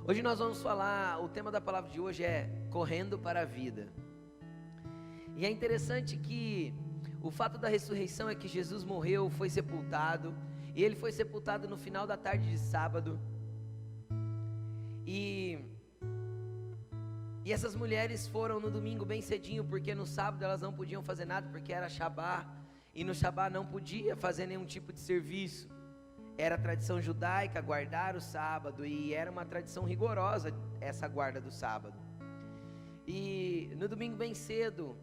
Hoje nós vamos falar, o tema da palavra de hoje é correndo para a vida. E é interessante que o fato da ressurreição é que Jesus morreu, foi sepultado, e ele foi sepultado no final da tarde de sábado. E essas mulheres foram no domingo bem cedinho, porque no sábado elas não podiam fazer nada, porque era Shabá, e no Shabá não podia fazer nenhum tipo de serviço. Era tradição judaica guardar o sábado, e era uma tradição rigorosa essa guarda do sábado. E no domingo bem cedo,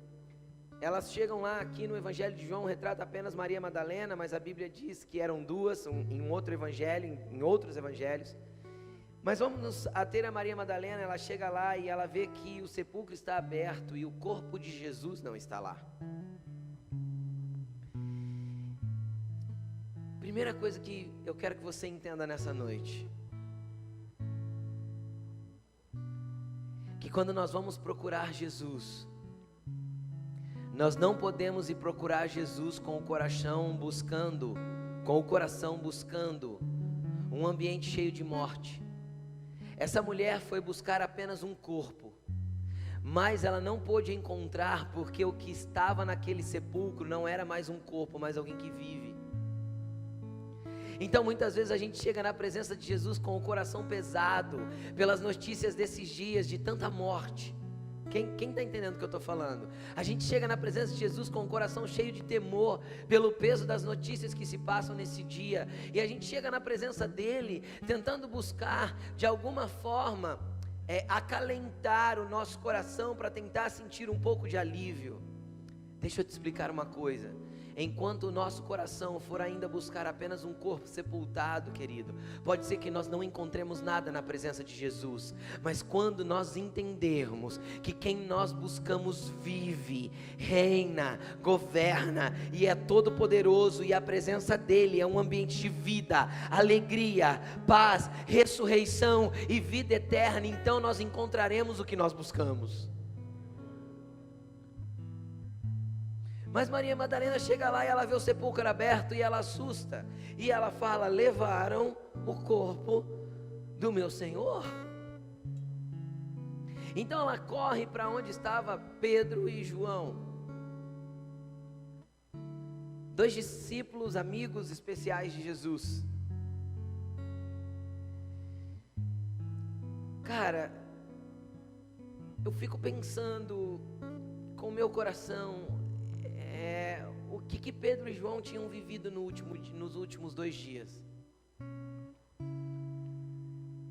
elas chegam lá, aqui no Evangelho de João retrata apenas Maria Madalena, mas a Bíblia diz que eram duas, em um outro evangelho, em outros evangelhos. Mas vamos nos ater a Maria Madalena. Ela chega lá e ela vê que o sepulcro está aberto e o corpo de Jesus não está lá. Primeira coisa que eu quero que você entenda nessa noite, que quando nós vamos procurar Jesus, nós não podemos ir procurar Jesus com o coração buscando um ambiente cheio de morte. Essa mulher foi buscar apenas um corpo, mas ela não pôde encontrar, porque o que estava naquele sepulcro não era mais um corpo, mas alguém que vive. Então muitas vezes a gente chega na presença de Jesus com o coração pesado, pelas notícias desses dias de tanta morte. Quem está entendendo o que eu estou falando? A gente chega na presença de Jesus com o coração cheio de temor, pelo peso das notícias que se passam nesse dia, e a gente chega na presença dele, tentando buscar, de alguma forma, acalentar o nosso coração, para tentar sentir um pouco de alívio. Deixa eu te explicar uma coisa. Enquanto o nosso coração for ainda buscar apenas um corpo sepultado, querido, pode ser que nós não encontremos nada na presença de Jesus, mas quando nós entendermos que quem nós buscamos vive, reina, governa e é todo poderoso, e a presença dele é um ambiente de vida, alegria, paz, ressurreição e vida eterna, então nós encontraremos o que nós buscamos. Mas Maria Madalena chega lá e ela vê o sepulcro aberto e ela assusta. E ela fala: levaram o corpo do meu Senhor. Então ela corre para onde estava Pedro e João, dois discípulos, amigos especiais de Jesus. Cara, eu fico pensando com o meu coração, o que Pedro e João tinham vivido nos últimos 2 dias.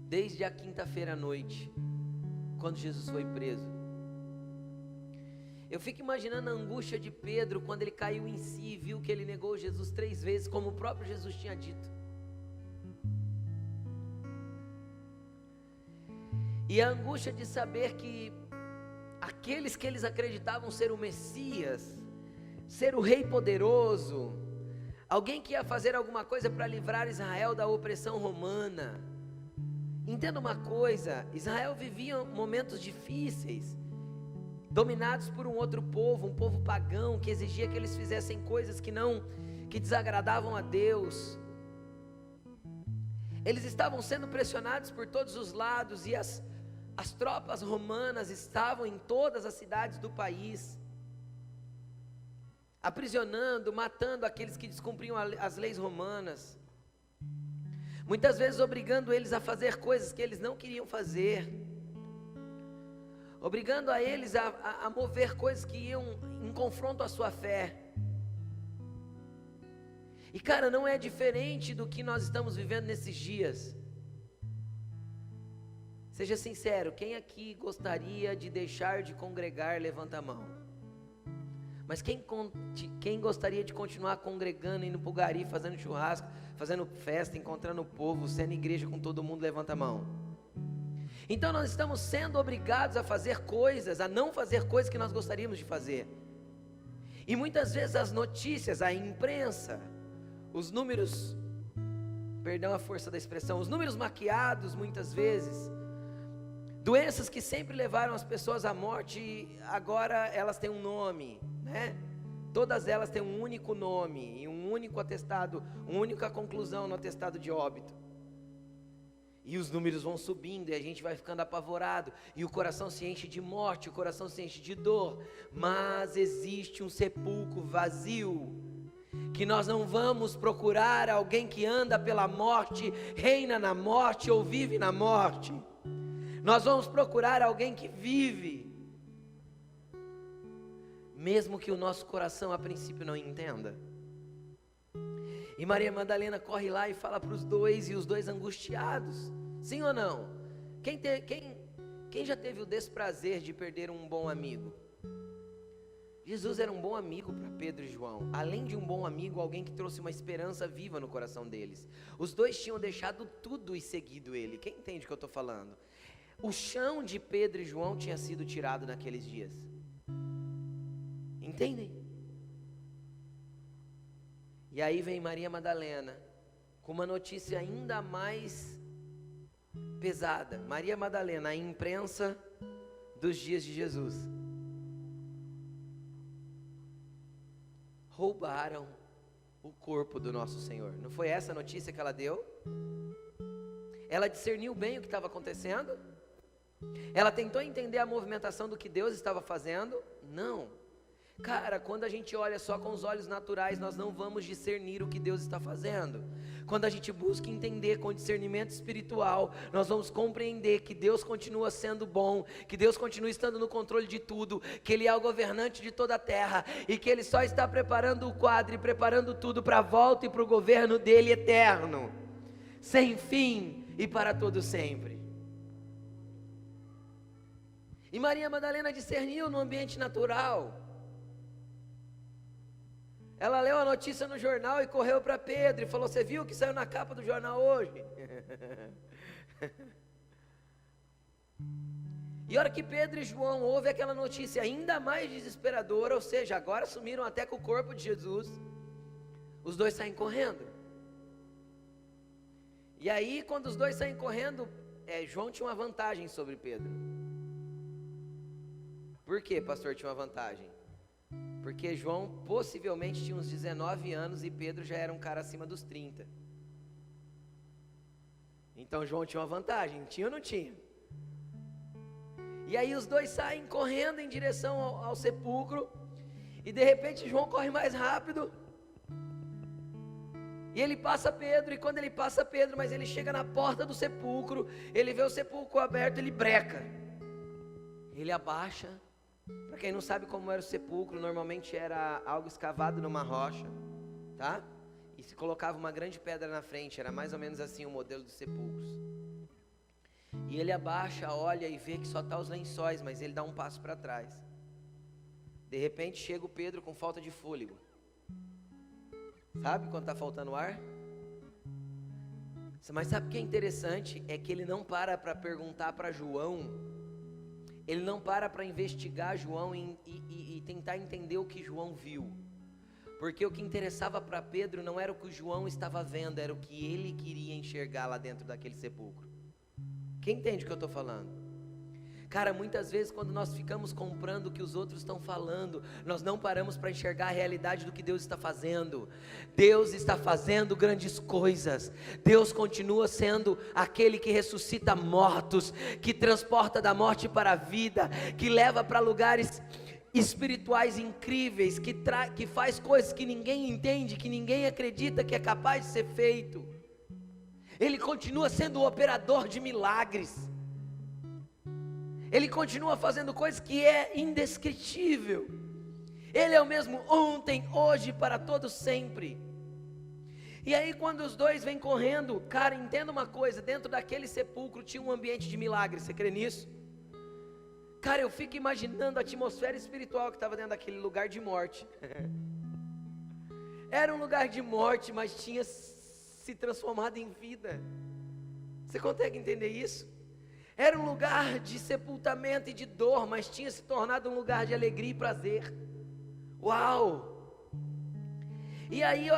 Desde a quinta-feira à noite, quando Jesus foi preso. Eu fico imaginando a angústia de Pedro quando ele caiu em si e viu que ele negou Jesus 3 vezes, como o próprio Jesus tinha dito. E a angústia de saber que aqueles que eles acreditavam ser o Messias, ser o rei poderoso, alguém que ia fazer alguma coisa para livrar Israel da opressão romana. Entenda uma coisa, Israel vivia momentos difíceis, dominados por um outro povo, um povo pagão, que exigia que eles fizessem coisas que desagradavam a Deus. Eles estavam sendo pressionados por todos os lados, e as tropas romanas estavam em todas as cidades do país, aprisionando, matando aqueles que descumpriam as leis romanas, muitas vezes obrigando eles a fazer coisas que eles não queriam fazer, obrigando a eles a mover coisas que iam em confronto à sua fé. E cara, não é diferente do que nós estamos vivendo nesses dias. Seja sincero, quem aqui gostaria de deixar de congregar, levanta a mão. Mas quem gostaria de continuar congregando, indo para o gari, fazendo churrasco, fazendo festa, encontrando o povo, sendo igreja com todo mundo, levanta a mão. Então nós estamos sendo obrigados a fazer coisas, a não fazer coisas que nós gostaríamos de fazer. E muitas vezes as notícias, a imprensa, os números, perdão a força da expressão, os números maquiados muitas vezes, doenças que sempre levaram as pessoas à morte, agora elas têm um nome, né? Todas elas têm um único nome e um único atestado, uma única conclusão no atestado de óbito. E os números vão subindo e a gente vai ficando apavorado. E o coração se enche de morte, o coração se enche de dor. Mas existe um sepulcro vazio, que nós não vamos procurar alguém que anda pela morte, reina na morte ou vive na morte. Nós vamos procurar alguém que vive, mesmo que o nosso coração a princípio não entenda. E Maria Madalena corre lá e fala para os dois, e os dois angustiados. Sim ou não? Quem já teve o desprazer de perder um bom amigo? Jesus era um bom amigo para Pedro e João. Além de um bom amigo, alguém que trouxe uma esperança viva no coração deles. Os dois tinham deixado tudo e seguido ele. Quem entende o que eu estou falando? O chão de Pedro e João tinha sido tirado naqueles dias. Entendem? E aí vem Maria Madalena com uma notícia ainda mais pesada. Maria Madalena, a imprensa dos dias de Jesus. Roubaram o corpo do nosso Senhor. Não foi essa a notícia que ela deu? Ela discerniu bem o que estava acontecendo? Ela tentou entender a movimentação do que Deus estava fazendo? Não. Cara, quando a gente olha só com os olhos naturais, nós não vamos discernir o que Deus está fazendo. Quando a gente busca entender com discernimento espiritual, nós vamos compreender que Deus continua sendo bom, que Deus continua estando no controle de tudo, que Ele é o governante de toda a terra, e que Ele só está preparando o quadro e preparando tudo para a volta e para o governo dEle eterno, sem fim e para todo sempre. E Maria Madalena discerniu no ambiente natural. Ela leu a notícia no jornal e correu para Pedro e falou: você viu o que saiu na capa do jornal hoje? E a hora que Pedro e João ouvem aquela notícia ainda mais desesperadora, ou seja, agora sumiram até com o corpo de Jesus, os dois saem correndo. E aí quando os dois saem correndo, João tinha uma vantagem sobre Pedro. Por que, pastor, tinha uma vantagem? Porque João possivelmente tinha uns 19 anos e Pedro já era um cara acima dos 30. Então João tinha uma vantagem, tinha ou não tinha? E aí os dois saem correndo em direção ao sepulcro, e de repente João corre mais rápido, e ele passa Pedro, e quando ele passa Pedro, mas ele chega na porta do sepulcro, ele vê o sepulcro aberto, ele breca, ele abaixa. Para quem não sabe como era o sepulcro, normalmente era algo escavado numa rocha, tá? E se colocava uma grande pedra na frente, era mais ou menos assim o modelo dos sepulcros. E ele abaixa, olha e vê que só está os lençóis, mas ele dá um passo para trás. De repente chega o Pedro com falta de fôlego. Sabe quando está faltando ar? Mas sabe o que é interessante? É que ele não para perguntar para João. Ele não para investigar João e tentar entender o que João viu. Porque o que interessava para Pedro não era o que João estava vendo, era o que ele queria enxergar lá dentro daquele sepulcro. Quem entende o que eu estou falando? Cara, muitas vezes quando nós ficamos comprando o que os outros estão falando, nós não paramos para enxergar a realidade do que Deus está fazendo. Deus está fazendo grandes coisas. Deus continua sendo aquele que ressuscita mortos, que transporta da morte para a vida, que leva para lugares espirituais incríveis, que faz coisas que ninguém entende, que ninguém acredita que é capaz de ser feito. Ele continua sendo o operador de milagres. Ele continua fazendo coisas que é indescritível. Ele é o mesmo ontem, hoje, para todo sempre. E aí quando os dois vêm correndo, cara, entenda uma coisa, dentro daquele sepulcro tinha um ambiente de milagre, você crê nisso? Cara, eu fico imaginando a atmosfera espiritual que estava dentro daquele lugar de morte. Era um lugar de morte, mas tinha se transformado em vida. Você consegue entender isso? Era um lugar de sepultamento e de dor, mas tinha se tornado um lugar de alegria e prazer. Uau! E aí, a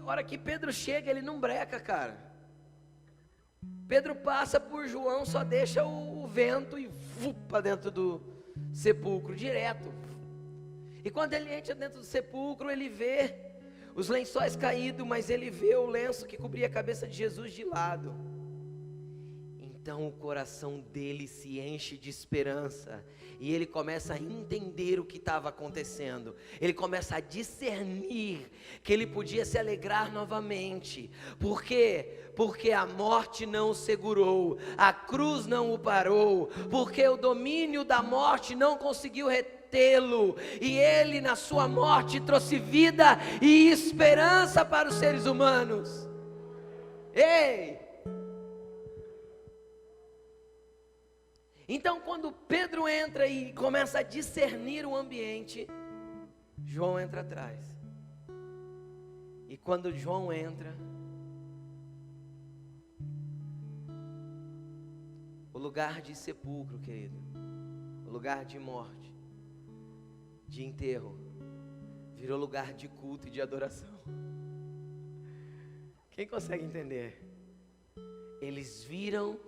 hora que Pedro chega, ele não breca, cara. Pedro passa por João, só deixa o vento e para dentro do sepulcro, direto. E quando ele entra dentro do sepulcro, ele vê os lençóis caídos, mas ele vê o lenço que cobria a cabeça de Jesus de lado. Então o coração dele se enche de esperança e ele começa a entender o que estava acontecendo. Ele começa a discernir que ele podia se alegrar novamente. Por quê? Porque a morte não o segurou, a cruz não o parou, porque o domínio da morte não conseguiu retê-lo, e ele na sua morte trouxe vida e esperança para os seres humanos. Ei! Então, quando Pedro entra e começa a discernir o ambiente, João entra atrás. E quando João entra, o lugar de sepulcro, querido, o lugar de morte, de enterro, virou lugar de culto e de adoração. Quem consegue entender? Eles viram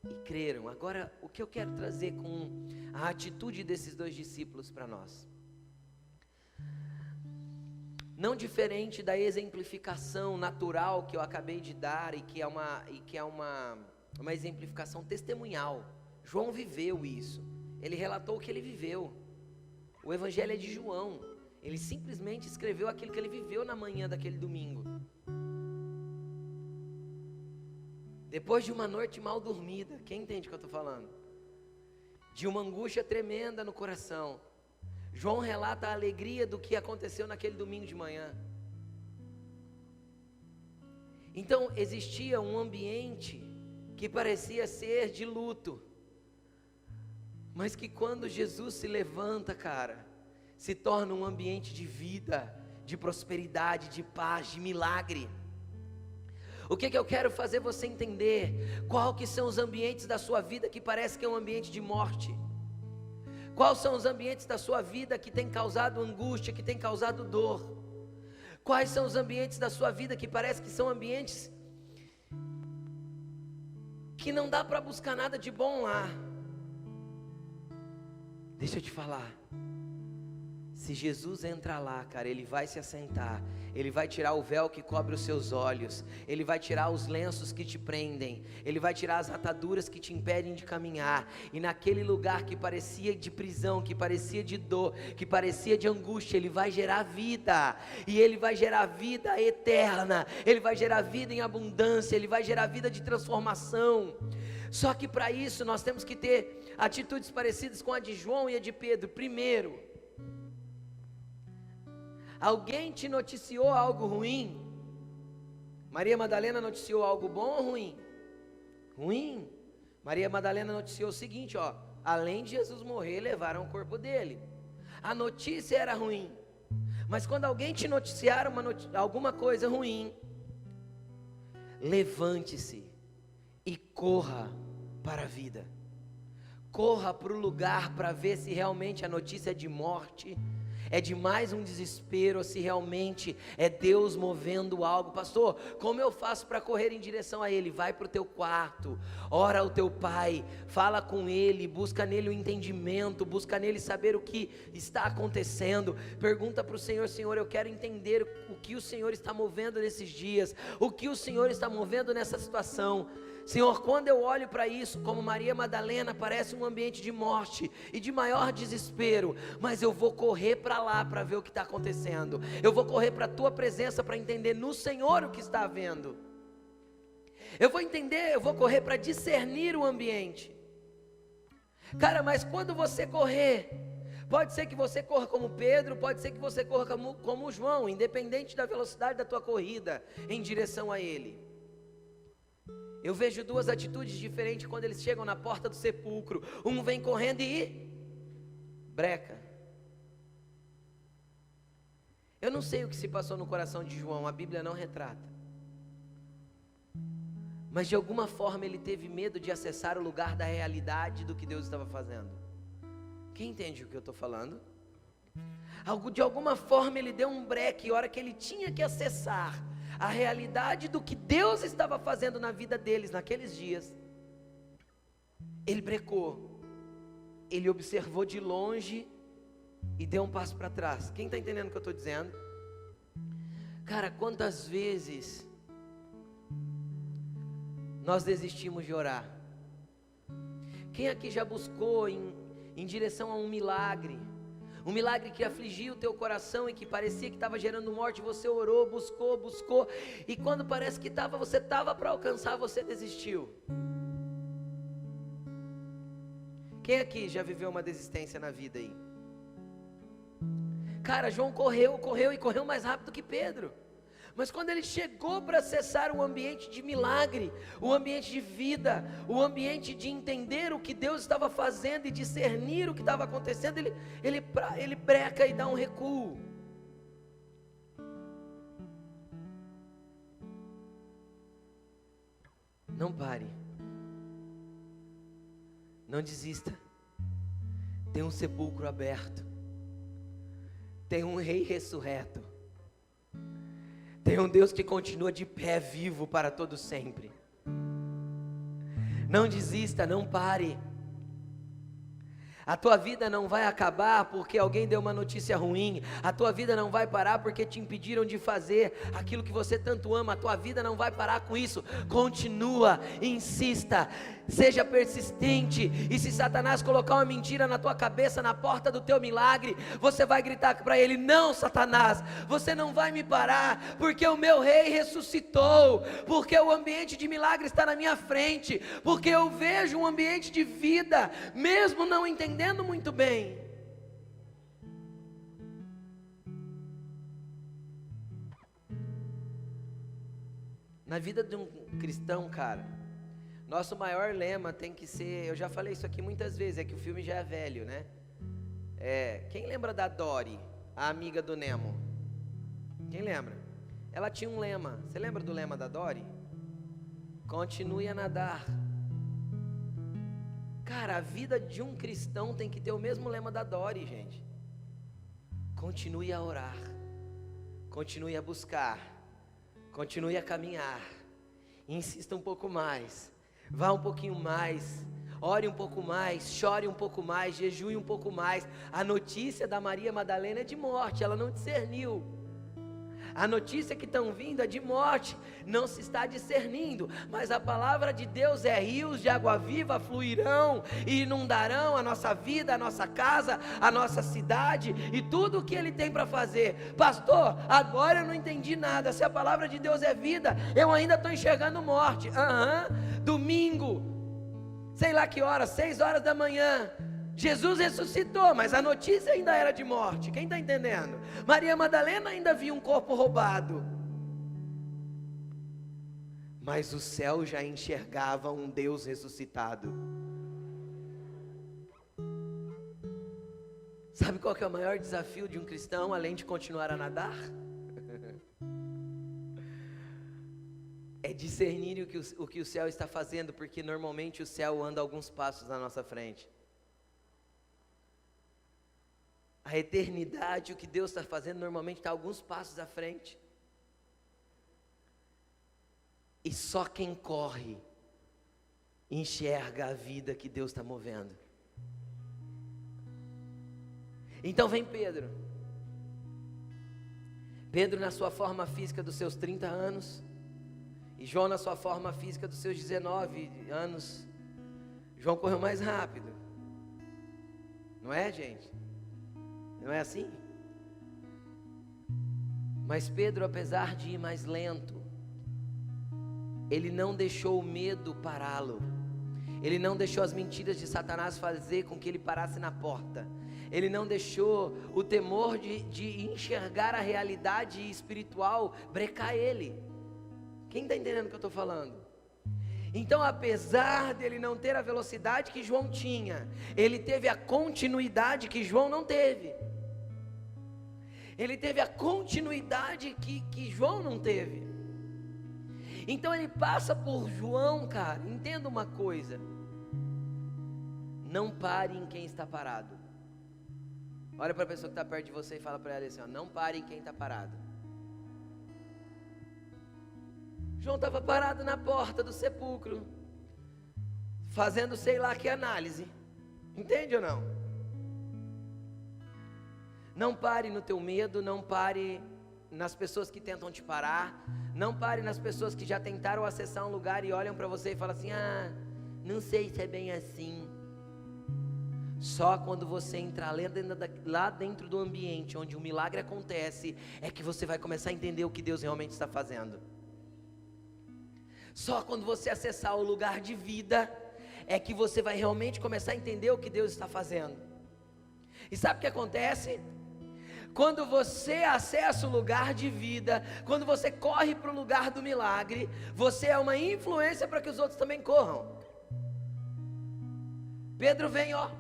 e creram. Agora, o que eu quero trazer com a atitude desses dois discípulos para nós, não diferente da exemplificação natural que eu acabei de dar e que é uma exemplificação testemunhal. João viveu isso, ele relatou o que ele viveu. O evangelho é de João, ele simplesmente escreveu aquilo que ele viveu na manhã daquele domingo. Depois de uma noite mal dormida, quem entende o que eu estou falando? De uma angústia tremenda no coração, João relata a alegria do que aconteceu naquele domingo de manhã. Então existia um ambiente que parecia ser de luto, mas que quando Jesus se levanta, cara, se torna um ambiente de vida, de prosperidade, de paz, de milagre. O que eu quero fazer você entender? Qual que são os ambientes da sua vida que parece que é um ambiente de morte? Quais são os ambientes da sua vida que tem causado angústia, que tem causado dor? Quais são os ambientes da sua vida que parece que são ambientes que não dá para buscar nada de bom lá? Deixa eu te falar. Se Jesus entrar lá, cara, Ele vai se assentar, Ele vai tirar o véu que cobre os seus olhos, Ele vai tirar os lenços que te prendem, Ele vai tirar as ataduras que te impedem de caminhar, e naquele lugar que parecia de prisão, que parecia de dor, que parecia de angústia, Ele vai gerar vida, e Ele vai gerar vida eterna, Ele vai gerar vida em abundância, Ele vai gerar vida de transformação. Só que para isso nós temos que ter atitudes parecidas com a de João e a de Pedro. Primeiro, alguém te noticiou algo ruim? Maria Madalena noticiou algo bom ou ruim? Ruim. Maria Madalena noticiou o seguinte, ó: além de Jesus morrer, levaram o corpo dele. A notícia era ruim. Mas quando alguém te noticiar alguma coisa ruim, levante-se e corra para a vida. Corra para o lugar para ver se realmente a notícia é de morte, é de mais um desespero, ou se realmente é Deus movendo algo. Pastor, como eu faço para correr em direção a Ele? Vai para o teu quarto, ora ao teu pai, fala com Ele, busca nele o entendimento, busca nele saber o que está acontecendo, pergunta para o Senhor: Senhor, eu quero entender o que o Senhor está movendo nesses dias, o que o Senhor está movendo nessa situação. Senhor, quando eu olho para isso, como Maria Madalena, parece um ambiente de morte e de maior desespero, mas eu vou correr para lá para ver o que está acontecendo, eu vou correr para a tua presença para entender no Senhor o que está havendo, eu vou correr para discernir o ambiente. Cara, mas quando você correr, pode ser que você corra como Pedro, pode ser que você corra como João, independente da velocidade da tua corrida em direção a Ele. Eu vejo duas atitudes diferentes quando eles chegam na porta do sepulcro. Um vem correndo e breca. Eu não sei o que se passou no coração de João, a Bíblia não retrata. Mas de alguma forma ele teve medo de acessar o lugar da realidade do que Deus estava fazendo. Quem entende o que eu estou falando? De alguma forma ele deu um breque, a hora que ele tinha que acessar a realidade do que Deus estava fazendo na vida deles naqueles dias, ele brecou, ele observou de longe e deu um passo para trás. Quem está entendendo o que eu estou dizendo? Cara, quantas vezes nós desistimos de orar? Quem aqui já buscou em direção a um milagre? Um milagre que afligiu o teu coração e que parecia que estava gerando morte, você orou, buscou, e quando parece que você estava para alcançar, você desistiu. Quem aqui já viveu uma desistência na vida aí? Cara, João correu e correu mais rápido que Pedro. Mas quando ele chegou para acessar o ambiente de milagre, o ambiente de vida, o ambiente de entender o que Deus estava fazendo e discernir o que estava acontecendo, ele breca e dá um recuo. Não pare. Não desista. Tem um sepulcro aberto. Tem um rei ressurreto. Tem um Deus que continua de pé, vivo para todo sempre. Não desista, não pare. A tua vida não vai acabar porque alguém deu uma notícia ruim. A tua vida não vai parar porque te impediram de fazer aquilo que você tanto ama. A tua vida não vai parar com isso. Continua, insista, seja persistente. E se Satanás colocar uma mentira na tua cabeça, na porta do teu milagre, você vai gritar para ele: não, Satanás, você não vai me parar, porque o meu rei ressuscitou, porque o ambiente de milagre está na minha frente, porque eu vejo um ambiente de vida, mesmo não entendendo muito bem. Na vida de um cristão, cara, nosso maior lema tem que ser, eu já falei isso aqui muitas vezes, é que o filme já é velho, né? Quem lembra da Dory, a amiga do Nemo? Quem lembra? Ela tinha um lema. Você lembra do lema da Dory? Continue a nadar. Cara, a vida de um cristão tem que ter o mesmo lema da Dory, gente. Continue a orar, continue a buscar, continue a caminhar, insista um pouco mais, vá um pouquinho mais, ore um pouco mais, chore um pouco mais, jejue um pouco mais. A notícia da Maria Madalena é de morte, ela não discerniu. A notícia que estão vindo é de morte, não se está discernindo, mas a palavra de Deus é: rios de água viva fluirão e inundarão a nossa vida, a nossa casa, a nossa cidade e tudo o que Ele tem para fazer. Pastor, agora eu não entendi nada. Se a palavra de Deus é vida, eu ainda estou enxergando morte. Domingo, sei lá que hora, 6 horas da manhã, Jesus ressuscitou, mas a notícia ainda era de morte. Quem está entendendo? Maria Madalena ainda via um corpo roubado, mas o céu já enxergava um Deus ressuscitado. Sabe qual que é o maior desafio de um cristão, além de continuar a nadar? É discernir o que o céu está fazendo, porque normalmente o céu anda alguns passos na nossa frente. A eternidade, o que Deus está fazendo, normalmente está alguns passos à frente. E só quem corre enxerga a vida que Deus está movendo. Então vem Pedro. Pedro na sua forma física dos seus 30 anos, e João na sua forma física dos seus 19 anos. João correu mais rápido. Não é, gente? Não é assim? Mas Pedro, apesar de ir mais lento, ele não deixou o medo pará-lo. Ele não deixou as mentiras de Satanás fazer com que ele parasse na porta. Ele não deixou o temor de enxergar a realidade espiritual brecar ele. Quem está entendendo o que eu estou falando? Então, apesar dele não ter a velocidade que João tinha, ele teve a continuidade que João não teve. Ele teve a continuidade que João não teve. Então ele passa por João, cara. Entenda uma coisa: não pare em quem está parado. Olha para a pessoa que está perto de você e fala para ela assim: não pare em quem está parado. João estava parado na porta do sepulcro, fazendo sei lá que análise. Entende ou não? Não pare no teu medo, não pare nas pessoas que tentam te parar, não pare nas pessoas que já tentaram acessar um lugar e olham para você e falam assim: não sei se é bem assim. Só quando você entrar lá dentro do ambiente onde o milagre acontece, é que você vai começar a entender o que Deus realmente está fazendo. Só quando você acessar o lugar de vida, é que você vai realmente começar a entender o que Deus está fazendo. E sabe o que acontece? Quando você acessa o lugar de vida, quando você corre para o lugar do milagre, você é uma influência para que os outros também corram. Pedro vem, ó,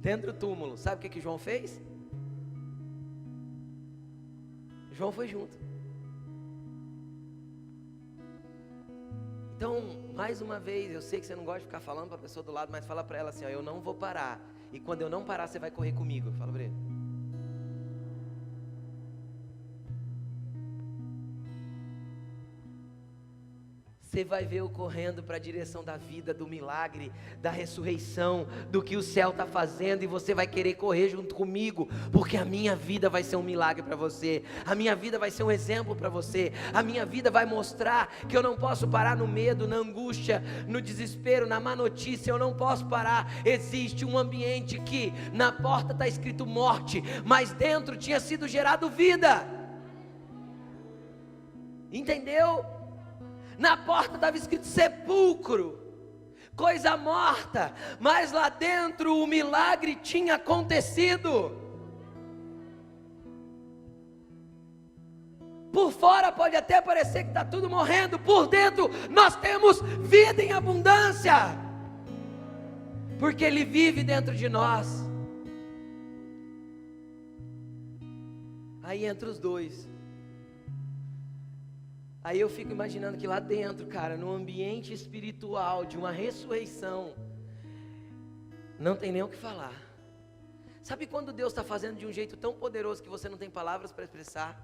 dentro do túmulo. Sabe o que João fez? João foi junto. Então, mais uma vez, eu sei que você não gosta de ficar falando para a pessoa do lado, mas fala para ela assim, ó, eu não vou parar. E quando eu não parar, você vai correr comigo. Fala para ele. Você vai ver eu correndo para a direção da vida, do milagre, da ressurreição, do que o céu está fazendo, e você vai querer correr junto comigo, porque a minha vida vai ser um milagre para você, a minha vida vai ser um exemplo para você, a minha vida vai mostrar que eu não posso parar no medo, na angústia, no desespero, na má notícia, eu não posso parar. Existe um ambiente que na porta está escrito morte, mas dentro tinha sido gerado vida. Entendeu? Na porta estava escrito sepulcro, coisa morta, mas lá dentro o milagre tinha acontecido. Por fora pode até parecer que está tudo morrendo, por dentro nós temos vida em abundância, porque Ele vive dentro de nós. Aí entra os dois. Aí eu fico imaginando que lá dentro, cara, no ambiente espiritual de uma ressurreição, não tem nem o que falar. Sabe quando Deus está fazendo de um jeito tão poderoso que você não tem palavras para expressar?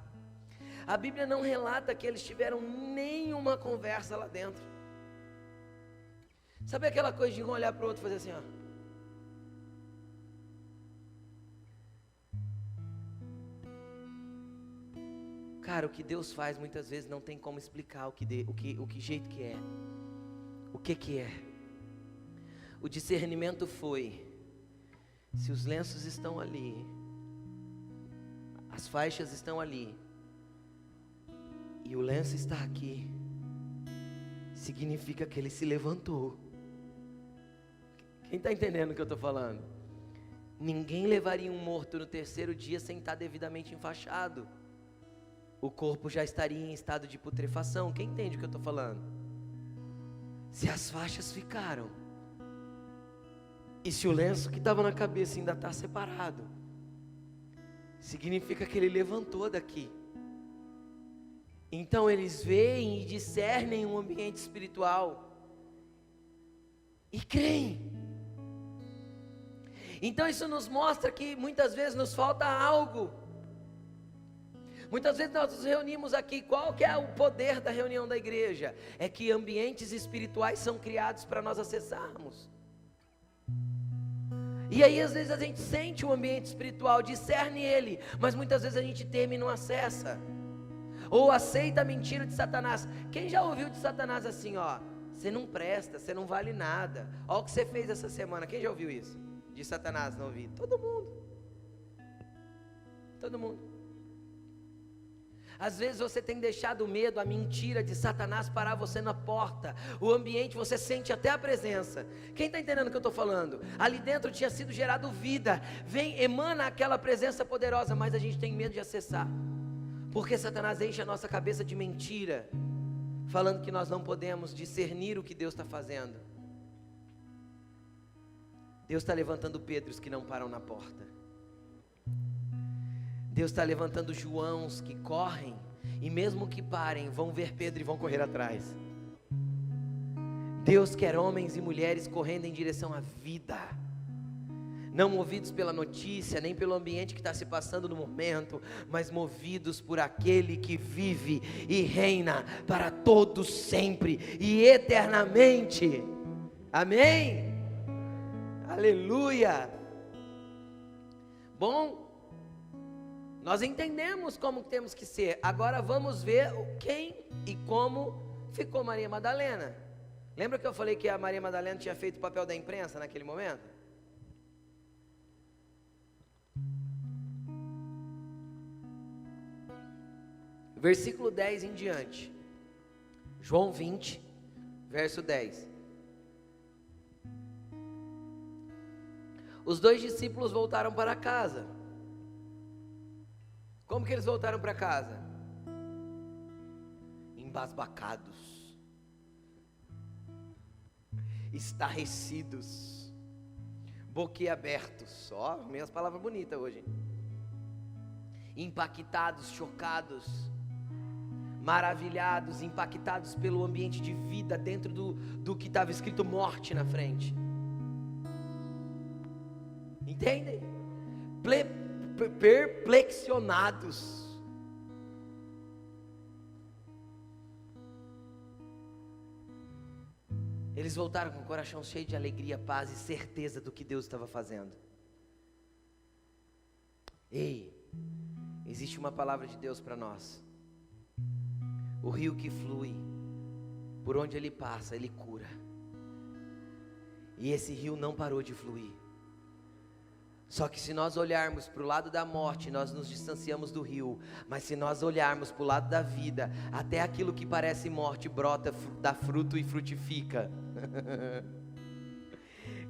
A Bíblia não relata que eles tiveram nenhuma conversa lá dentro. Sabe aquela coisa de um olhar para o outro e fazer assim, ó? Cara, o que Deus faz muitas vezes não tem como explicar o que jeito que é. O que é. O discernimento foi: se os lenços estão ali, as faixas estão ali, e o lenço está aqui, significa que ele se levantou. Quem está entendendo o que eu estou falando? Ninguém levaria um morto no terceiro dia sem estar devidamente enfaixado. O corpo já estaria em estado de putrefação. Quem entende o que eu estou falando? Se as faixas ficaram, e se o lenço que estava na cabeça ainda está separado, significa que ele levantou daqui. Então eles veem e discernem um ambiente espiritual e creem. Então isso nos mostra que muitas vezes nos falta algo. Muitas vezes nós nos reunimos aqui, qual que é o poder da reunião da igreja? É que ambientes espirituais são criados para nós acessarmos. E aí às vezes a gente sente o ambiente espiritual, discerne ele, mas muitas vezes a gente teme e não acessa. Ou aceita a mentira de Satanás. Quem já ouviu de Satanás assim, ó? Você não presta, você não vale nada. Olha o que você fez essa semana. Quem já ouviu isso? De Satanás no ouvido? Todo mundo. Todo mundo. Às vezes você tem deixado o medo, a mentira de Satanás parar você na porta. O ambiente, você sente até a presença. Quem está entendendo o que eu estou falando? Ali dentro tinha sido gerado vida. Emana aquela presença poderosa, mas a gente tem medo de acessar. Porque Satanás enche a nossa cabeça de mentira, falando que nós não podemos discernir o que Deus está fazendo. Deus está levantando Pedros que não param na porta. Deus está levantando Joãos que correm, e mesmo que parem, vão ver Pedro e vão correr atrás. Deus quer homens e mulheres correndo em direção à vida, não movidos pela notícia, nem pelo ambiente que está se passando no momento, mas movidos por aquele que vive e reina para todos sempre e eternamente. Amém? Aleluia! Bom, nós entendemos como temos que ser. Agora vamos ver quem e como ficou Maria Madalena. Lembra que eu falei que a Maria Madalena tinha feito o papel da imprensa naquele momento? Versículo 10 em diante. João 20, verso 10. Os 2 discípulos voltaram para casa. Como que eles voltaram para casa? Embasbacados, estarrecidos, boquiabertos. Ó, minhas palavras bonitas hoje. Impactados, chocados, maravilhados, impactados pelo ambiente de vida dentro do que estava escrito morte na frente. Entendem? Perplexionados. Eles voltaram com o coração cheio de alegria, paz e certeza do que Deus estava fazendo. Ei, existe uma palavra de Deus para nós. O rio que flui, por onde ele passa, ele cura. E esse rio não parou de fluir. Só que se nós olharmos para o lado da morte, nós nos distanciamos do rio. Mas se nós olharmos para o lado da vida, até aquilo que parece morte brota, dá fruto e frutifica.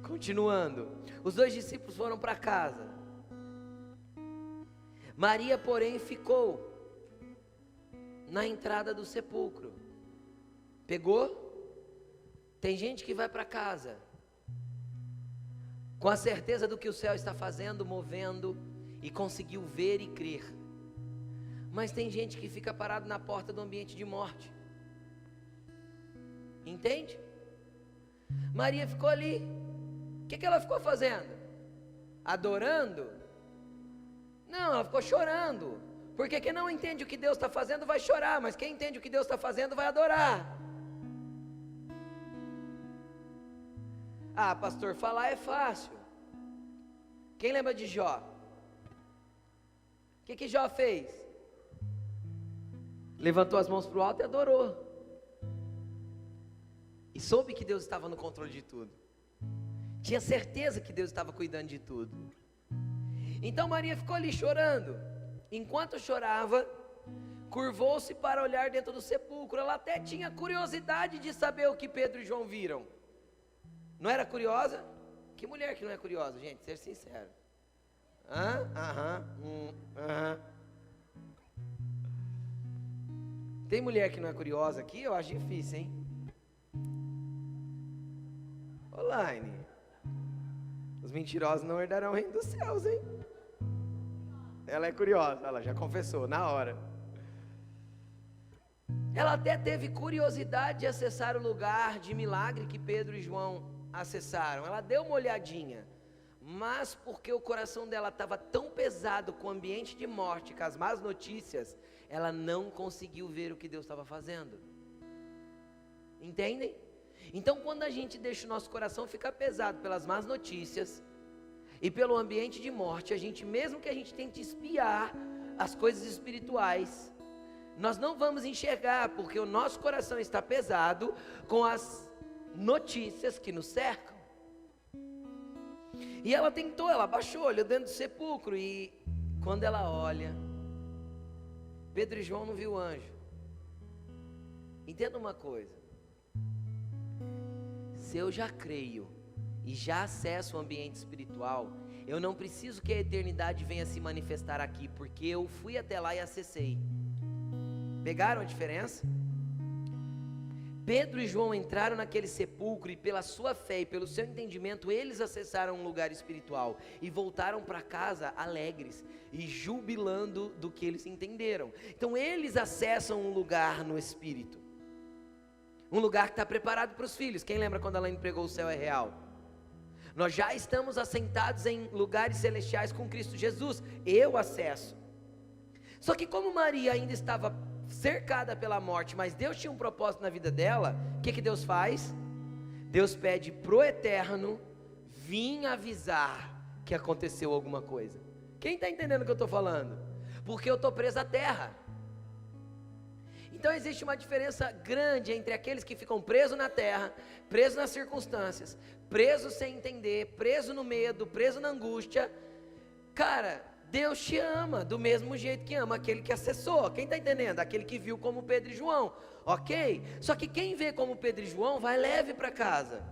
Continuando, os 2 discípulos foram para casa. Maria, porém, ficou na entrada do sepulcro. Pegou? Tem gente que vai para casa com a certeza do que o céu está fazendo, movendo, e conseguiu ver e crer. Mas tem gente que fica parado na porta do ambiente de morte. Entende? Maria ficou ali. O que ela ficou fazendo? Adorando? Não, ela ficou chorando. Porque quem não entende o que Deus está fazendo vai chorar, mas quem entende o que Deus está fazendo vai adorar. Ah, pastor, falar é fácil. Quem lembra de Jó? O que Jó fez? Levantou as mãos para o alto e adorou. E soube que Deus estava no controle de tudo. Tinha certeza que Deus estava cuidando de tudo. Então Maria ficou ali chorando. Enquanto chorava, curvou-se para olhar dentro do sepulcro. Ela até tinha curiosidade de saber o que Pedro e João viram. Não era curiosa? Que mulher que não é curiosa, gente? Ser sincero. Tem mulher que não é curiosa aqui? Eu acho difícil, hein? Olaine, os mentirosos não herdarão o reino dos céus, hein? Ela é curiosa, ela já confessou, na hora. Ela até teve curiosidade de acessar o lugar de milagre que Pedro e João acessaram. Ela deu uma olhadinha, mas porque o coração dela estava tão pesado com o ambiente de morte, com as más notícias, ela não conseguiu ver o que Deus estava fazendo. Entendem? Então quando a gente deixa o nosso coração ficar pesado pelas más notícias e pelo ambiente de morte, a gente, mesmo que a gente tente espiar as coisas espirituais, nós não vamos enxergar, porque o nosso coração está pesado com as notícias que nos cercam. E ela tentou, ela baixou, olhou dentro do sepulcro, e quando ela olha, Pedro e João não viu o anjo. Entenda uma coisa: se eu já creio e já acesso o ambiente espiritual, eu não preciso que a eternidade venha se manifestar aqui, porque eu fui até lá e acessei. Pegaram a diferença? Pedro e João entraram naquele sepulcro e pela sua fé e pelo seu entendimento, eles acessaram um lugar espiritual e voltaram para casa alegres e jubilando do que eles entenderam. Então eles acessam um lugar no espírito, um lugar que está preparado para os filhos. Quem lembra quando ela pregou o céu é real? Nós já estamos assentados em lugares celestiais com Cristo Jesus. Eu acesso. Só que como Maria ainda estava cercada pela morte, mas Deus tinha um propósito na vida dela, o que Deus faz? Deus pede pro Eterno vir avisar que aconteceu alguma coisa. Quem está entendendo o que eu estou falando? Porque eu estou preso à terra. Então existe uma diferença grande entre aqueles que ficam presos na terra, presos nas circunstâncias, presos sem entender, presos no medo, presos na angústia. Cara, Deus te ama do mesmo jeito que ama aquele que acessou. Quem está entendendo? Aquele que viu como Pedro e João, ok? Só que quem vê como Pedro e João vai leve para casa.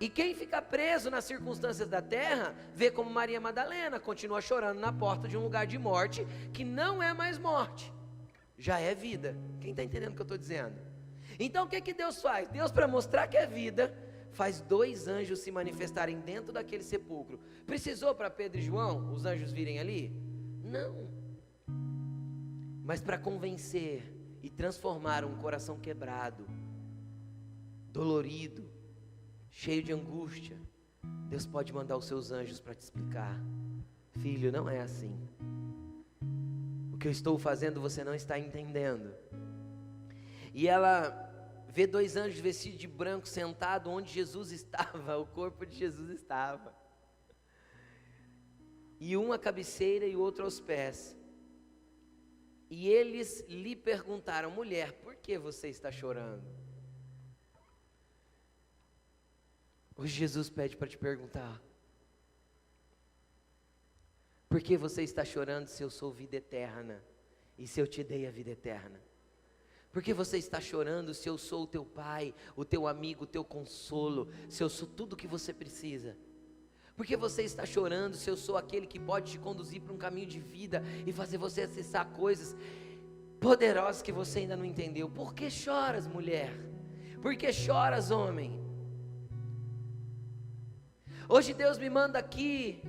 E quem fica preso nas circunstâncias da terra, vê como Maria Madalena, continua chorando na porta de um lugar de morte, que não é mais morte, já é vida. Quem está entendendo o que eu estou dizendo? Então o que Deus faz? Deus, para mostrar que é vida, faz 2 anjos se manifestarem dentro daquele sepulcro. Precisou para Pedro e João os anjos virem ali? Não. Mas para convencer e transformar um coração quebrado, dolorido, cheio de angústia, Deus pode mandar os seus anjos para te explicar: filho, não é assim. O que eu estou fazendo você não está entendendo. E ela vê 2 anjos vestidos de branco sentado onde Jesus estava, o corpo de Jesus estava, e um à cabeceira e o outro aos pés. E eles lhe perguntaram: mulher, por que você está chorando? Hoje Jesus pede para te perguntar: por que você está chorando se eu sou vida eterna? E se eu te dei a vida eterna? Por que você está chorando se eu sou o teu pai, o teu amigo, o teu consolo, se eu sou tudo o que você precisa? Por que você está chorando se eu sou aquele que pode te conduzir para um caminho de vida e fazer você acessar coisas poderosas que você ainda não entendeu? Por que choras, mulher? Por que choras, homem? Hoje Deus me manda aqui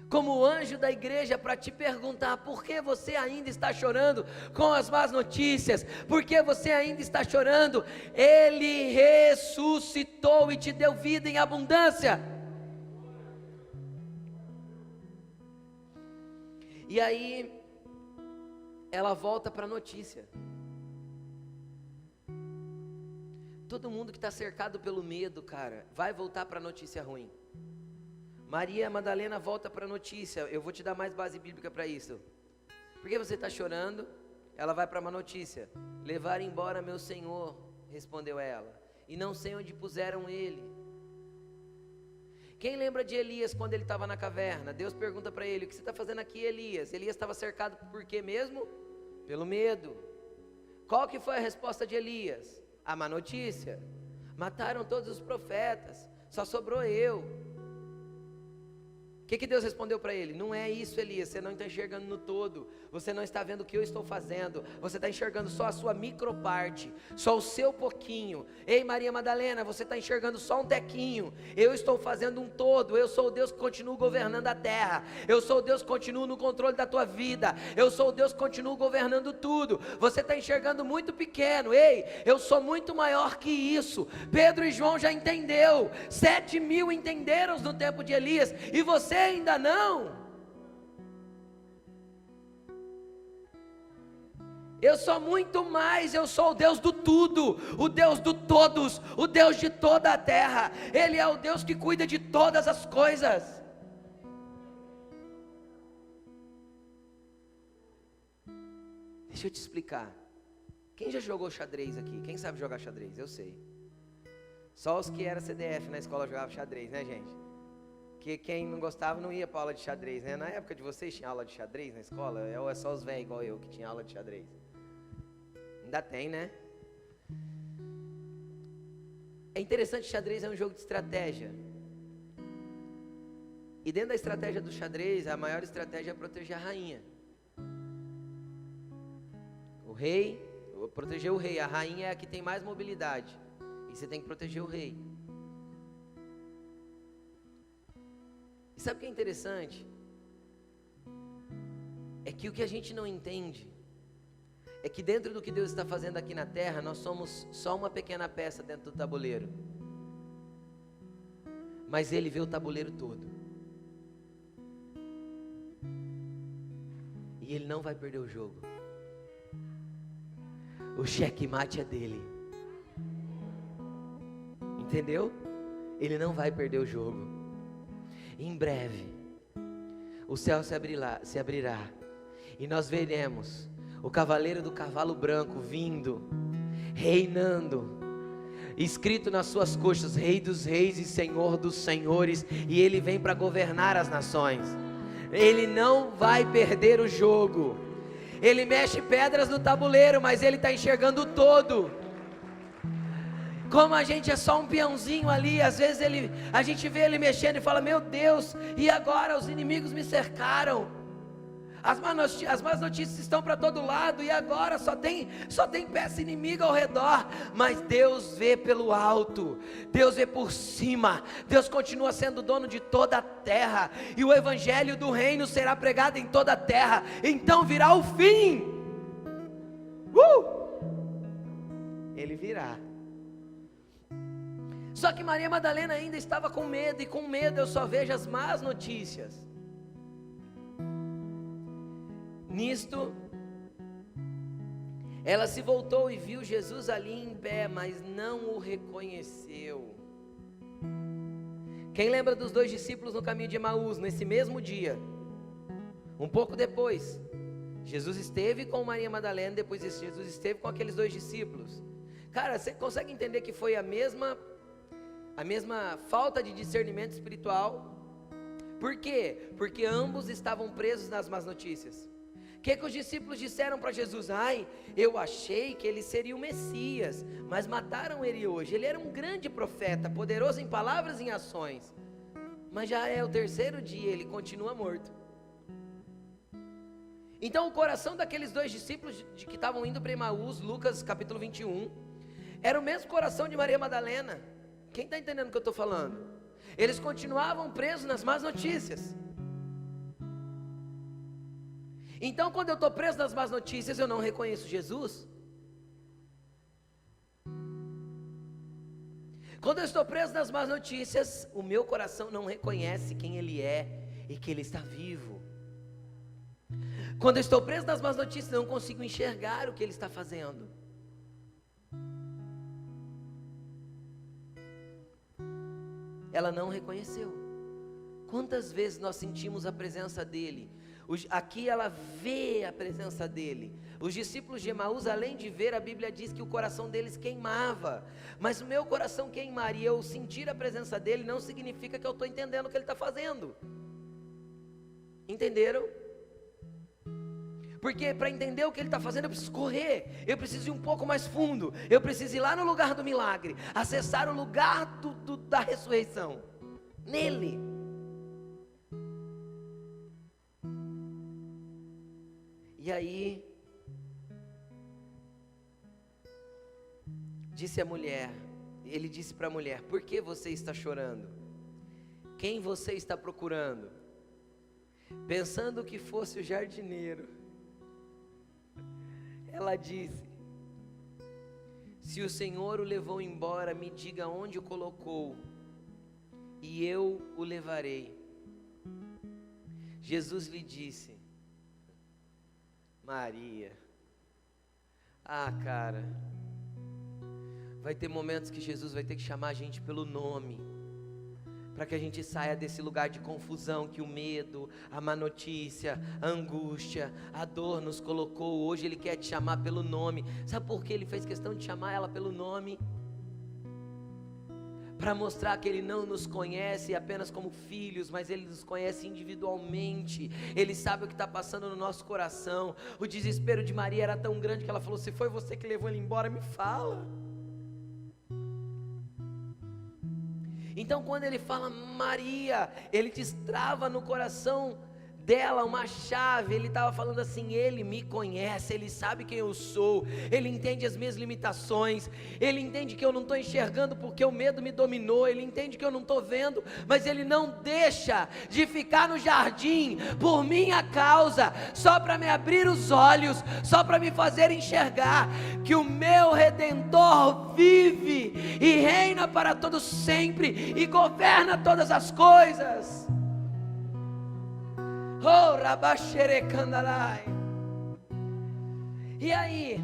como anjo da igreja para te perguntar: por que você ainda está chorando com as más notícias? Por que você ainda está chorando? Ele ressuscitou e te deu vida em abundância. E aí ela volta para a notícia. Todo mundo que está cercado pelo medo, cara, vai voltar para a notícia ruim. Maria Madalena volta para a notícia. Eu vou te dar mais base bíblica para isso. Por que você está chorando? Ela vai para uma notícia: levar embora meu Senhor, respondeu ela, e não sei onde puseram ele. Quem lembra de Elias quando ele estava na caverna? Deus pergunta para ele: o que você está fazendo aqui, Elias? Elias estava cercado por quê mesmo? Pelo medo. Qual que foi a resposta de Elias? A má notícia: mataram todos os profetas, só sobrou eu. O que Deus respondeu para ele? Não é isso, Elias, você não está enxergando no todo, você não está vendo o que eu estou fazendo, você está enxergando só a sua microparte, só o seu pouquinho. Ei, Maria Madalena, você está enxergando só um tequinho, eu estou fazendo um todo. Eu sou o Deus que continua governando a terra, eu sou o Deus que continua no controle da tua vida, eu sou o Deus que continua governando tudo. Você está enxergando muito pequeno. Ei, eu sou muito maior que isso. Pedro e João já entendeu, 7.000 entenderam no tempo de Elias, e você ainda não. Eu sou muito mais, eu sou o Deus do tudo, o Deus do todos, o Deus de toda a terra. Ele é o Deus que cuida de todas as coisas. Deixa eu te explicar. Quem já jogou xadrez aqui? Quem sabe jogar xadrez? Eu sei. Só os que eram CDF na escola jogavam xadrez, né, gente? Que quem não gostava não ia para aula de xadrez, né? Na época de vocês tinha aula de xadrez na escola? Ou é só os velhos igual eu que tinha aula de xadrez? Ainda tem, né? É interessante, xadrez é um jogo de estratégia. E dentro da estratégia do xadrez, a maior estratégia é proteger a rainha. O rei, proteger o rei. A rainha é a que tem mais mobilidade, e você tem que proteger o rei. E sabe o que é interessante? É que o que a gente não entende é que dentro do que Deus está fazendo aqui na terra, nós somos só uma pequena peça dentro do tabuleiro, mas Ele vê o tabuleiro todo, e Ele não vai perder o jogo. O checkmate é dele, entendeu? Ele não vai perder o jogo. Em breve o céu se abrirá, e nós veremos o cavaleiro do cavalo branco vindo, reinando, escrito nas suas coxas, Rei dos reis e Senhor dos senhores, e ele vem para governar as nações. Ele não vai perder o jogo. Ele mexe pedras no tabuleiro, mas ele está enxergando o todo. Como a gente é só um peãozinho ali, às vezes a gente vê ele mexendo e fala: meu Deus, e agora os inimigos me cercaram, as más notícias estão para todo lado, e agora só tem peça inimiga ao redor. Mas Deus vê pelo alto, Deus vê por cima, Deus continua sendo dono de toda a terra, e o evangelho do reino será pregado em toda a terra, então virá o fim. Ele virá. Só que Maria Madalena ainda estava com medo, e com medo eu só vejo as más notícias. Nisto, ela se voltou e viu Jesus ali em pé, mas não o reconheceu. Quem lembra dos 2 discípulos no caminho de Emaús, nesse mesmo dia? Um pouco depois, Jesus esteve com Maria Madalena, depois Jesus esteve com aqueles 2 discípulos. Cara, você consegue entender que foi a mesma falta de discernimento espiritual? Por quê? Porque ambos estavam presos nas más notícias. O que os discípulos disseram para Jesus? Eu achei que ele seria o Messias, mas mataram ele hoje. Ele era um grande profeta, poderoso em palavras e em ações, mas já é o 3º dia, ele continua morto. Então o coração daqueles 2 discípulos que estavam indo para Emaús, Lucas capítulo 21, era o mesmo coração de Maria Madalena. Quem está entendendo o que eu estou falando? Eles continuavam presos nas más notícias. Então, quando eu estou preso nas más notícias, eu não reconheço Jesus. Quando eu estou preso nas más notícias, o meu coração não reconhece quem Ele é e que Ele está vivo. Quando eu estou preso nas más notícias, eu não consigo enxergar o que Ele está fazendo. Ela não reconheceu. Quantas vezes nós sentimos a presença dEle? Aqui ela vê a presença dEle. Os discípulos de Emaús, além de ver, a Bíblia diz que o coração deles queimava. Mas o meu coração queimar e eu sentir a presença dEle não significa que eu estou entendendo o que Ele está fazendo. Entenderam? Porque para entender o que Ele está fazendo, eu preciso correr, eu preciso ir um pouco mais fundo, eu preciso ir lá no lugar do milagre, acessar o lugar da ressurreição, nele. E aí, ele disse para a mulher: por que você está chorando? Quem você está procurando? Pensando que fosse o jardineiro, ela disse: se o Senhor o levou embora, me diga onde o colocou, e eu o levarei. Jesus lhe disse: Maria. Cara, vai ter momentos que Jesus vai ter que chamar a gente pelo nome, para que a gente saia desse lugar de confusão que o medo, a má notícia, a angústia, a dor nos colocou. Hoje Ele quer te chamar pelo nome. Sabe por que Ele fez questão de chamar ela pelo nome? Para mostrar que Ele não nos conhece apenas como filhos, mas Ele nos conhece individualmente. Ele sabe o que está passando no nosso coração. O desespero de Maria era tão grande que ela falou: se foi você que levou ele embora, me fala. Então quando Ele fala Maria, Ele destrava no coração dela uma chave. Ele estava falando assim: Ele me conhece, Ele sabe quem eu sou, Ele entende as minhas limitações, Ele entende que eu não estou enxergando porque o medo me dominou, Ele entende que eu não estou vendo, mas Ele não deixa de ficar no jardim por minha causa, só para me abrir os olhos, só para me fazer enxergar que o meu Redentor vive e reina para todos sempre e governa todas as coisas. Oh, Rabaxere Candalai. E aí?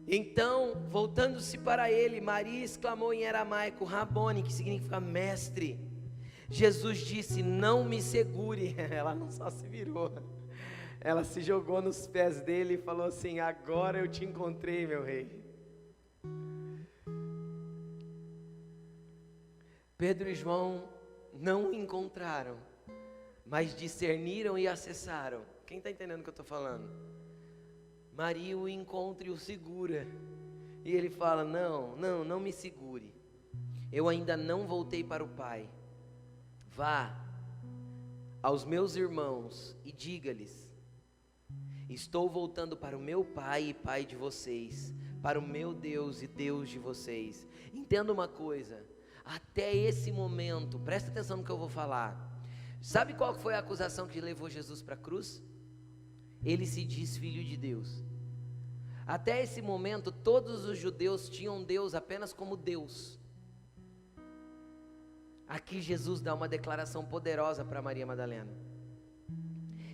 Então, voltando-se para ele, Maria exclamou em aramaico, Rabone, que significa mestre. Jesus disse: não me segure. Ela não só se virou, ela se jogou nos pés dele e falou assim: agora eu te encontrei, meu rei. Pedro e João não o encontraram, mas discerniram e acessaram. Quem está entendendo o que eu estou falando? Maria o encontra e o segura. E ele fala: não me segure. Eu ainda não voltei para o Pai. Vá aos meus irmãos e diga-lhes: estou voltando para o meu Pai e Pai de vocês, para o meu Deus e Deus de vocês. Entenda uma coisa, até esse momento, presta atenção no que eu vou falar. Sabe qual foi a acusação que levou Jesus para a cruz? Ele se diz filho de Deus. Até esse momento, todos os judeus tinham Deus apenas como Deus. Aqui Jesus dá uma declaração poderosa para Maria Madalena.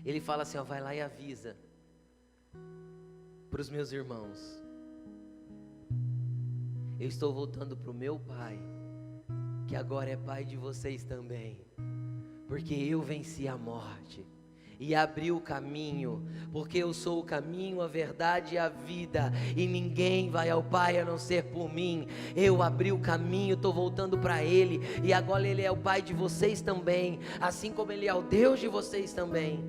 Ele fala assim: ó, vai lá e avisa para os meus irmãos, eu estou voltando para o meu Pai, que agora é Pai de vocês também, porque eu venci a morte e abri o caminho, porque eu sou o caminho, a verdade e a vida, e ninguém vai ao Pai a não ser por mim. Eu abri o caminho, estou voltando para Ele, e agora Ele é o Pai de vocês também, assim como Ele é o Deus de vocês também.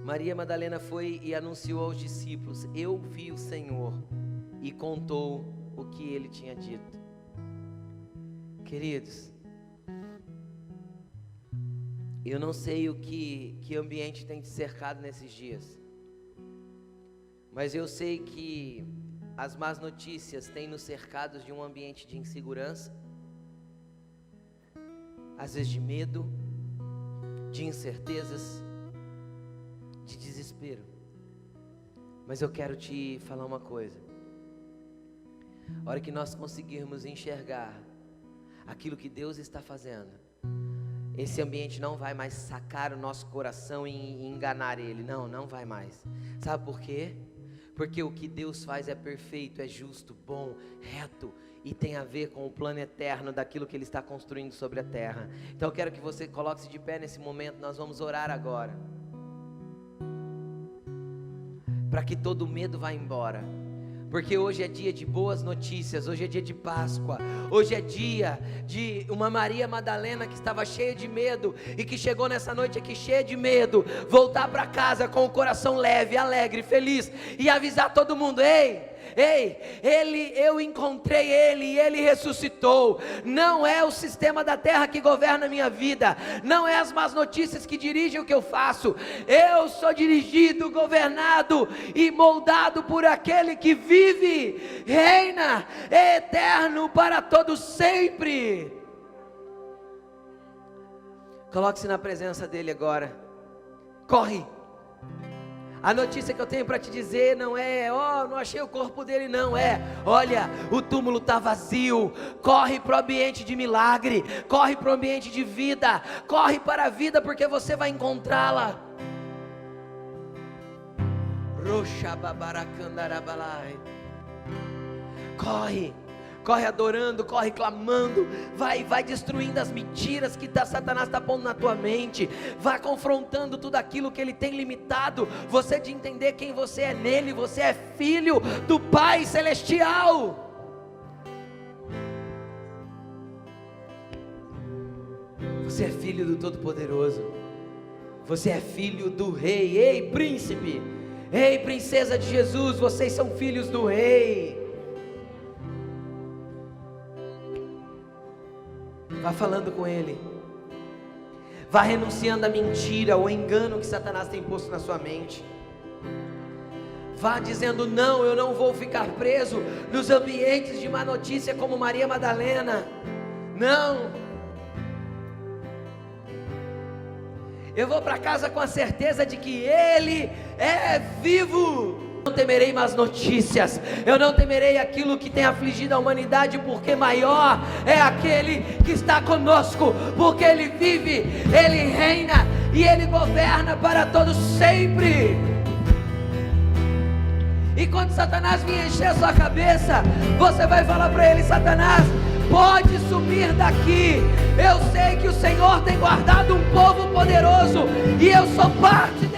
Maria Madalena foi e anunciou aos discípulos: eu vi o Senhor, e contou o que Ele tinha dito. Queridos, eu não sei o que ambiente tem te cercado nesses dias, mas eu sei que as más notícias têm nos cercado de um ambiente de insegurança, às vezes de medo, de incertezas, de desespero. Mas eu quero te falar uma coisa: a hora que nós conseguirmos enxergar aquilo que Deus está fazendo, esse ambiente não vai mais sacar o nosso coração e enganar ele. Não vai mais. Sabe por quê? Porque o que Deus faz é perfeito, é justo, bom, reto, e tem a ver com o plano eterno daquilo que Ele está construindo sobre a terra. Então eu quero que você coloque-se de pé nesse momento. Nós vamos orar agora, para que todo medo vá embora. Porque hoje é dia de boas notícias, hoje é dia de Páscoa, hoje é dia de uma Maria Madalena que estava cheia de medo e que chegou nessa noite aqui cheia de medo, voltar para casa com o coração leve, alegre, feliz e avisar todo mundo: eu encontrei Ele e Ele ressuscitou. Não é o sistema da terra que governa a minha vida, não é as más notícias que dirigem o que eu faço. Eu sou dirigido, governado e moldado por aquele que vive, reina, é eterno para todo sempre. Coloque-se na presença dEle agora. Corre. A notícia que eu tenho para te dizer não é: não achei o corpo dele, não é: olha, o túmulo está vazio. Corre para o ambiente de milagre, corre para o ambiente de vida, corre para a vida, porque você vai encontrá-la. Corre adorando, corre clamando, vai destruindo as mentiras que Satanás está pondo na tua mente, vai confrontando tudo aquilo que ele tem limitado você de entender quem você é nele. Você é filho do Pai Celestial. Você é filho do Todo-Poderoso, você é filho do Rei. Ei, príncipe, ei, princesa de Jesus, vocês são filhos do Rei. Vá falando com Ele, vá renunciando à mentira, ao engano que Satanás tem posto na sua mente. Vá dizendo: não, eu não vou ficar preso nos ambientes de má notícia como Maria Madalena. Não, eu vou para casa com a certeza de que Ele é vivo. Não temerei más notícias, eu não temerei aquilo que tem afligido a humanidade, porque maior é aquele que está conosco, porque Ele vive, Ele reina e Ele governa para todos sempre. E quando Satanás vir encher a sua cabeça, você vai falar para ele: Satanás, pode sumir daqui. Eu sei que o Senhor tem guardado um povo poderoso e eu sou parte